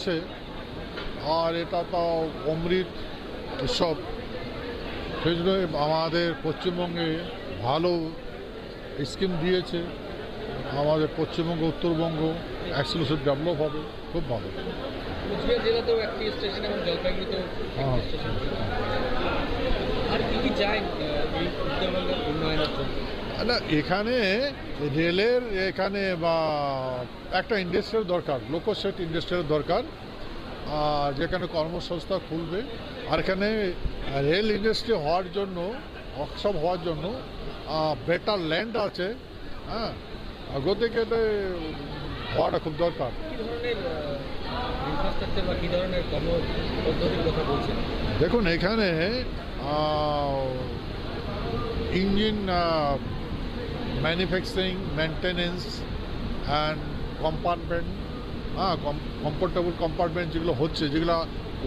হচ্ছে, আর এটা তো অমৃত উৎসব, সেই জন্য আমাদের পশ্চিমবঙ্গে ভালো স্কিম দিয়েছে। আমাদের পশ্চিমবঙ্গ উত্তরবঙ্গ এক্সক্লুসিভ ডেভেলপ হবে, খুব ভালো। কুচবিহার জেলাতেও একটি স্টেশন এবং জলপাইগুড়িতেও একটি স্টেশন। আর কি কি চাই এই উত্তরবঙ্গের উন্নয়নের জন্য? না, এখানে রেলের এখানে বা একটা ইন্ডাস্ট্রিয়াল দরকার, লোকোশেড ইন্ডাস্ট্রিয়াল দরকার, যেখানে কর্মসংস্থান খুলবে। আর এখানে রেল ইন্ডাস্ট্রি হওয়ার জন্য, অক্ষম হওয়ার জন্য বেটার ল্যান্ড আছে। হ্যাঁ, গতি গেলে হওয়াটা খুব দরকার। কি ধরনের ইনফ্রাস্ট্রাকচার বা কি ধরনের কর্মপদ্ধতির কথা বলছেন? দেখুন, এখানে engine manufacturing, maintenance and compartment, comfortable compartment যেগুলো হচ্ছে, যেগুলো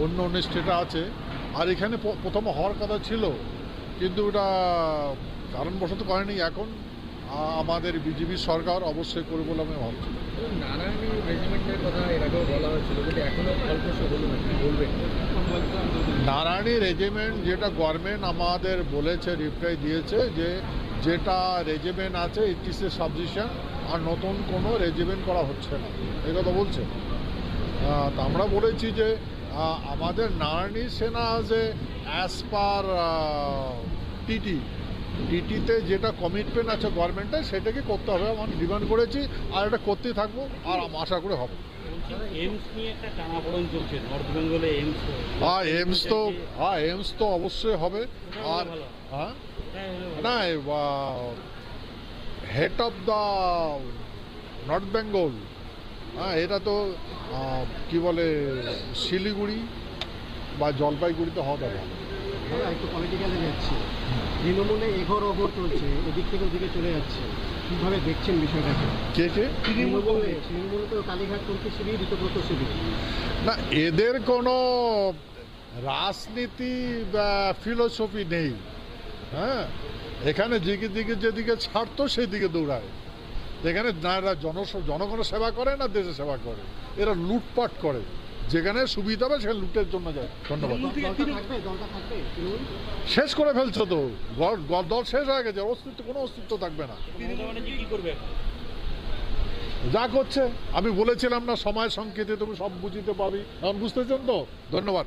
অন্য অন্য স্টেটে আছে। আর এখানে প্রথমে হওয়ার কথা ছিল, কিন্তু ওটা কারণবশত করেনি। এখন আমাদের বিজেপি সরকার অবশ্যই করে বলে আমি ভাবছি। নারায়ণী রেজিমেন্টের কথা এর আগেও বলা হয়েছিল, কিন্তু এখনও ফলপ্রসূ হলো না, কি বলবেন? নারায়ণী রেজিমেন্ট যেটা গভর্নমেন্ট আমাদের বলেছে, রিপ্লাই দিয়েছে যে যেটা রেজিমেন্ট আছে ইট ইজ এ সাবজেকশন, আর নতুন কোনো রেজিমেন্ট করা হচ্ছে না, এই কথা বলছে। তা আমরা বলেছি যে আমাদের নারায়ণী সেনা যে অ্যাজ পার টিটিতে যেটা কমিটমেন্ট আছে গভর্নমেন্টের, সেটাকে করতে হবে, আমরা ডিমান্ড করেছি, আর এটা করতেই থাকবো, আর আশা করে হবে। এইমস নিয়ে একটা টানাপোড়েন চলছে নর্থ বেঙ্গলে। এইমস তো অবশ্যই হবে। আর না, head of the north Bengal, এটা তো কি বলে শিলিগুড়ি বা জলপাইগুড়িতে হওয়াটা ভালো। একটু পলিটিক্যালে যাচ্ছে, তৃণমূলে এঘর ওঘর চলছে, এদিক থেকে ওদিকে চলে যাচ্ছে, কীভাবে দেখছেন বিষয়টাকে? কে তৃণমূলে তো কালীঘাট তুলসী শিবির, ঋতব্রত শিবির। না, এদের কোনো রাজনীতি বা ফিলোসফি নেই। হ্যাঁ, এখানে যেদিকে ছাড়তো সেই দিকে দৌড়ায়। এখানে না এরা জনগণের সেবা করে, না দেশের সেবা করে, এরা লুটপাট করে, যেখানে সুবিধা হবে সেখানে লুটের জন্য যায়। ধন্যবাদ। শেষ করে ফেলছো তো, দল শেষ হয়ে গেছে, কোনো অস্তিত্ব থাকবে না। যা করছে, আমি বলেছিলাম না সময় সংকেতে তুমি সব বুঝিতে পারবি, এখন বুঝতেছেন তো। ধন্যবাদ।